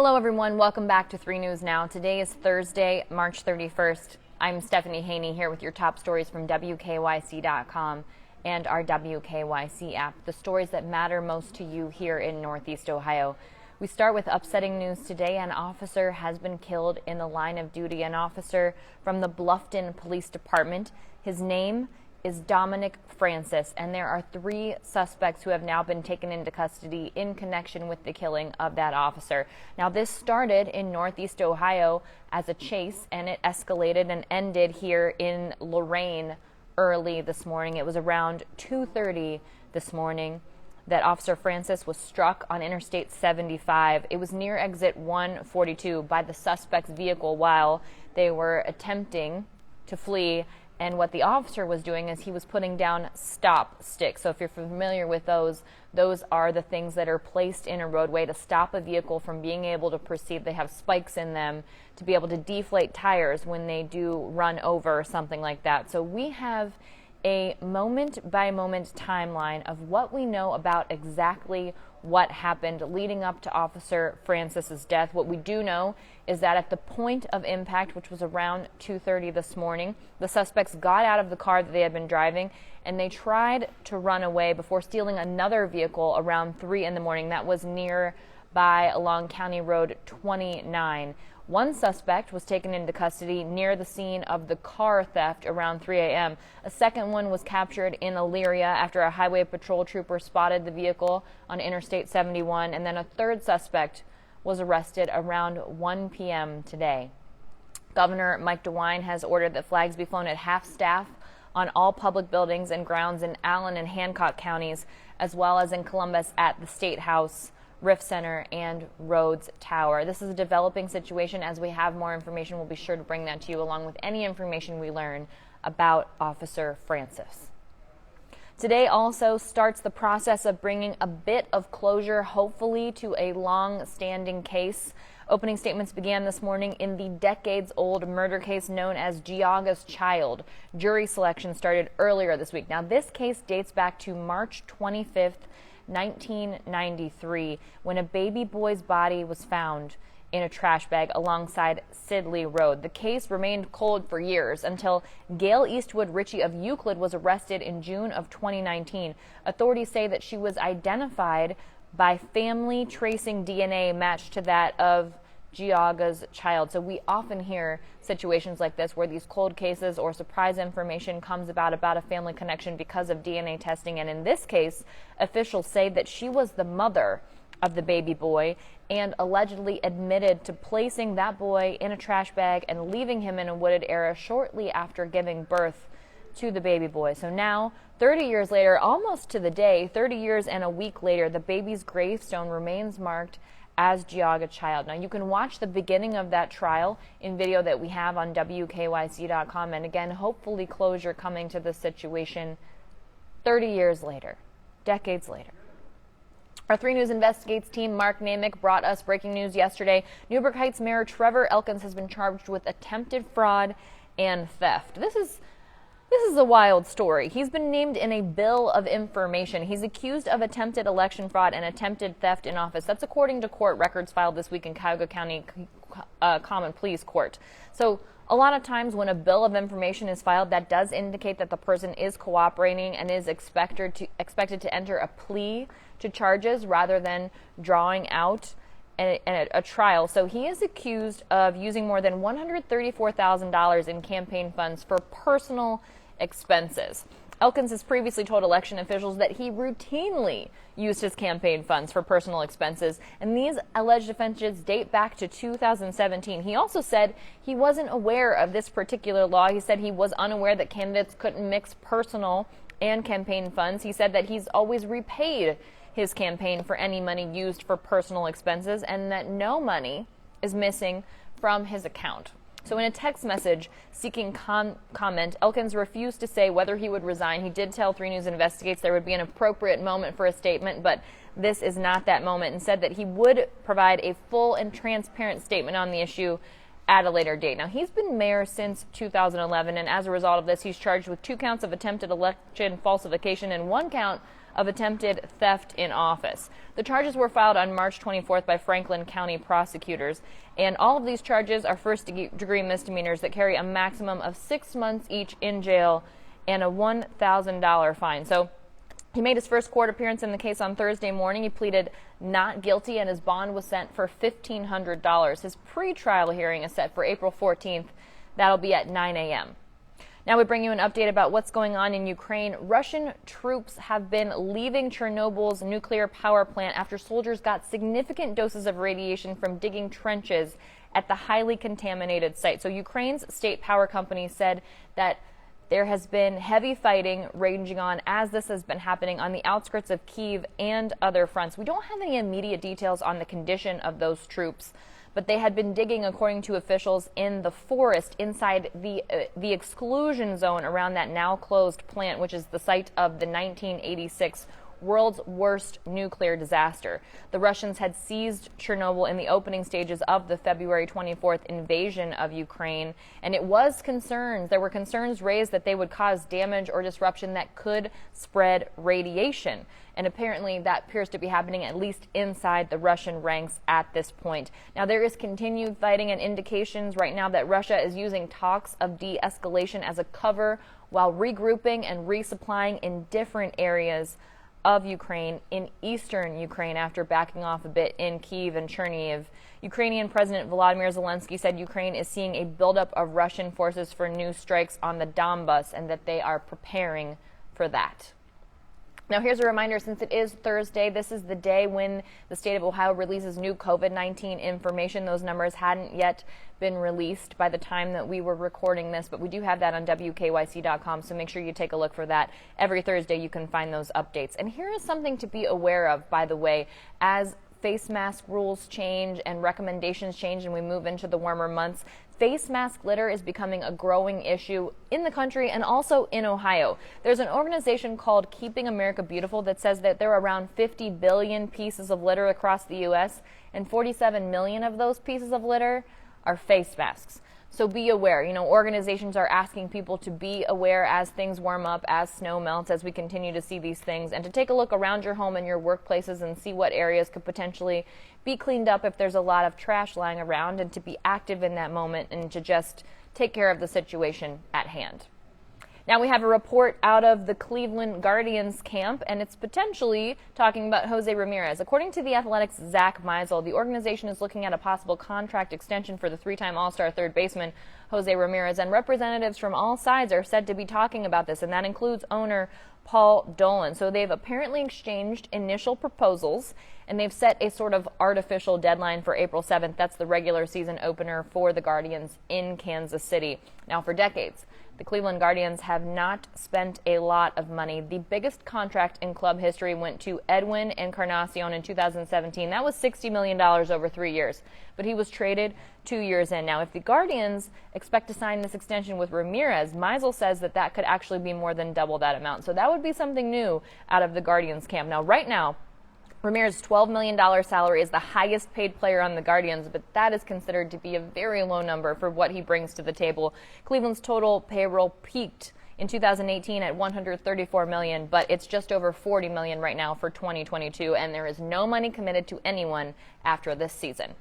Hello everyone, welcome back to 3 News Now. Today is Thursday, March 31st. I'm Stephanie Haney here with your top stories from WKYC.com and our WKYC app, the stories that matter most to you here in Northeast Ohio. We start with upsetting news today. An officer has been killed in the line of duty, an officer from the Bluffton Police Department. His name is Dominic Francis, and there are 3 suspects who have now been taken into custody in connection with the killing of that officer. Now, this started in Northeast Ohio as a chase, and it escalated and ended here in Lorain early this morning. It was around 2:30 this morning that Officer Francis was struck on Interstate 75. It was near exit 142 by the suspect's vehicle while they were attempting to flee. And what the officer was doing is he was putting down stop sticks. So if you're familiar with those are the things that are placed in a roadway to stop a vehicle from being able to proceed. They have spikes in them to be able to deflate tires when they do run over or something like that. So we have a moment-by-moment timeline of what we know about exactly what happened leading up to Officer Francis's death. What we do know is that at the point of impact, which was around 2:30 this morning, the suspects got out of the car that they had been driving and they tried to run away before stealing another vehicle around 3 in the morning. That was nearby along County Road 29. One suspect was taken into custody near the scene of the car theft around 3 a.m. A second one was captured in Elyria after a highway patrol trooper spotted the vehicle on Interstate 71. And then a third suspect was arrested around 1 p.m. today. Governor Mike DeWine has ordered that flags be flown at half staff on all public buildings and grounds in Allen and Hancock counties, as well as in Columbus at the State House, Rift Center, and Rhodes Tower. This is a developing situation. As we have more information, we'll be sure to bring that to you along with any information we learn about Officer Francis. Today also starts the process of bringing a bit of closure, hopefully, to a long-standing case. Opening statements began this morning in the decades-old murder case known as Geauga's Child. Jury selection started earlier this week. Now, this case dates back to March 25th, 1993, when a baby boy's body was found in a trash bag alongside Sidley Road. The case remained cold for years until Gail Eastwood Ritchie of Euclid was arrested in June of 2019. Authorities say that she was identified by family tracing DNA matched to that of Geauga's Child. So we often hear situations like this where these cold cases or surprise information comes about a family connection because of DNA testing. And in this case, officials say that she was the mother of the baby boy and allegedly admitted to placing that boy in a trash bag and leaving him in a wooded area shortly after giving birth to the baby boy. So now, 30 years later, almost to the day, 30 years and a week later, the baby's gravestone remains marked as Geauga Child. Now, you can watch the beginning of that trial in video that we have on WKYC.com. And again, hopefully closure coming to this situation 30 years later, decades later. Our 3 News Investigates team, Mark Namick, brought us breaking news yesterday. Newburgh Heights Mayor Trevor Elkins has been charged with attempted fraud and theft. This is a wild story. He's been named in a bill of information. He's accused of attempted election fraud and attempted theft in office. That's according to court records filed this week in Geauga County Common Pleas Court. So a lot of times when a bill of information is filed, that does indicate that the person is cooperating and is expected to enter a plea to charges rather than drawing out a trial. So he is accused of using more than $134,000 in campaign funds for personal expenses. Elkins has previously told election officials that he routinely used his campaign funds for personal expenses, and these alleged offenses date back to 2017. He also said he wasn't aware of this particular law. He said he was unaware that candidates couldn't mix personal and campaign funds. He said that he's always repaid his campaign for any money used for personal expenses and that no money is missing from his account. So in a text message seeking comment, Elkins refused to say whether he would resign. He did tell 3 News Investigates there would be an appropriate moment for a statement, but this is not that moment, and said that he would provide a full and transparent statement on the issue at a later date. Now, he's been mayor since 2011, and as a result of this, he's charged with 2 counts of attempted election falsification and 1 count of attempted theft in office. The charges were filed on March 24th by Franklin County prosecutors, and all of these charges are first-degree misdemeanors that carry a maximum of 6 months each in jail and a $1,000 fine. So he made his first court appearance in the case on Thursday morning. He pleaded not guilty, and his bond was set for $1,500. His pretrial hearing is set for April 14th. That'll be at 9 a.m. Now we bring you an update about what's going on in Ukraine. Russian troops have been leaving Chernobyl's nuclear power plant after soldiers got significant doses of radiation from digging trenches at the highly contaminated site. So Ukraine's state power company said that there has been heavy fighting raging on as this has been happening on the outskirts of Kyiv and other fronts. We don't have any immediate details on the condition of those troops, but they had been digging, according to officials, in the forest inside the exclusion zone around that now closed plant, which is the site of the 1986 world's worst nuclear disaster. The Russians had seized Chernobyl in the opening stages of the February 24th invasion of Ukraine, and there were concerns raised that they would cause damage or disruption that could spread radiation. And apparently that appears to be happening at least inside the Russian ranks at this point. Now, there is continued fighting and indications right now that Russia is using talks of de-escalation as a cover while regrouping and resupplying in different areas of Ukraine in eastern Ukraine after backing off a bit in Kyiv and Chernihiv. Ukrainian President Volodymyr Zelensky said Ukraine is seeing a buildup of Russian forces for new strikes on the Donbas and that they are preparing for that. Now, here's a reminder, since it is Thursday, this is the day when the state of Ohio releases new COVID-19 information. Those numbers hadn't yet been released by the time that we were recording this, but we do have that on WKYC.com, so make sure you take a look for that. Every Thursday you can find those updates. And here is something to be aware of, by the way, as face mask rules change and recommendations change and we move into the warmer months. Face mask litter is becoming a growing issue in the country and also in Ohio. There's an organization called Keeping America Beautiful that says that there are around 50 billion pieces of litter across the U.S., and 47 million of those pieces of litter are face masks. So be aware. Organizations are asking people to be aware as things warm up, as snow melts, as we continue to see these things, and to take a look around your home and your workplaces and see what areas could potentially be cleaned up if there's a lot of trash lying around, and to be active in that moment and to just take care of the situation at hand. Now we have a report out of the Cleveland Guardians camp, and it's potentially talking about José Ramírez. According to The Athletic's Zach Meisel, the organization is looking at a possible contract extension for the three-time All-Star third baseman José Ramírez, and representatives from all sides are said to be talking about this, and that includes owner Paul Dolan. So they've apparently exchanged initial proposals, and they've set a sort of artificial deadline for April 7th. That's the regular season opener for the Guardians in Kansas City. Now, for decades, the Cleveland Guardians have not spent a lot of money. The biggest contract in club history went to Edwin Encarnacion in 2017. That was $60 million over 3 years, but he was traded 2 years in. Now, if the Guardians expect to sign this extension with Ramírez, Meisel says that could actually be more than double that amount. So that would be something new out of the Guardians camp. Now, right now, Ramírez's $12 million salary is the highest paid player on the Guardians, but that is considered to be a very low number for what he brings to the table. Cleveland's total payroll peaked in 2018 at $134 million, but it's just over $40 million right now for 2022, and there is no money committed to anyone after this season.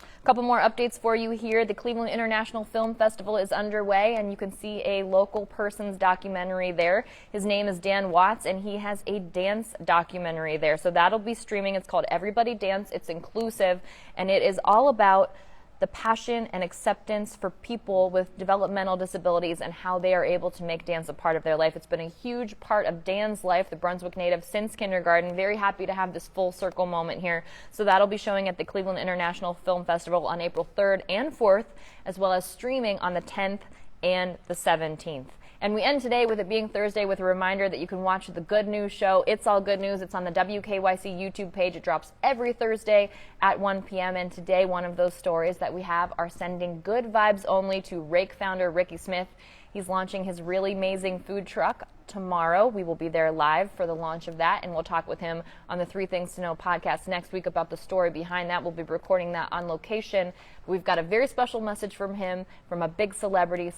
A couple more updates for you here. The Cleveland International Film Festival is underway, and you can see a local person's documentary there. His name is Dan Watts, and he has a dance documentary there. So that'll be streaming. It's called Everybody Dance. It's inclusive, and it is all about the passion and acceptance for people with developmental disabilities and how they are able to make dance a part of their life. It's been a huge part of Dan's life, the Brunswick native, since kindergarten. Very happy to have this full circle moment here. So that'll be showing at the Cleveland International Film Festival on April 3rd and 4th, as well as streaming on the 10th and the 17th. And we end today with it being Thursday with a reminder that you can watch the Good News Show. It's All Good News. It's on the WKYC YouTube page. It drops every Thursday at 1 p.m. And today, one of those stories that we have are sending good vibes only to Rake founder Ricky Smith. He's launching his really amazing food truck tomorrow. We will be there live for the launch of that, and we'll talk with him on the 3 Things to Know podcast next week about the story behind that. We'll be recording that on location. We've got a very special message from him, from a big celebrity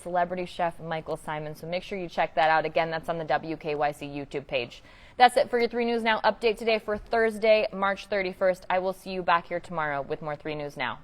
chef Michael Simon. So make sure you check that out. Again, that's on the WKYC YouTube page. That's it for your 3 News Now update today for Thursday, March 31st. I will see you back here tomorrow with more 3 News Now.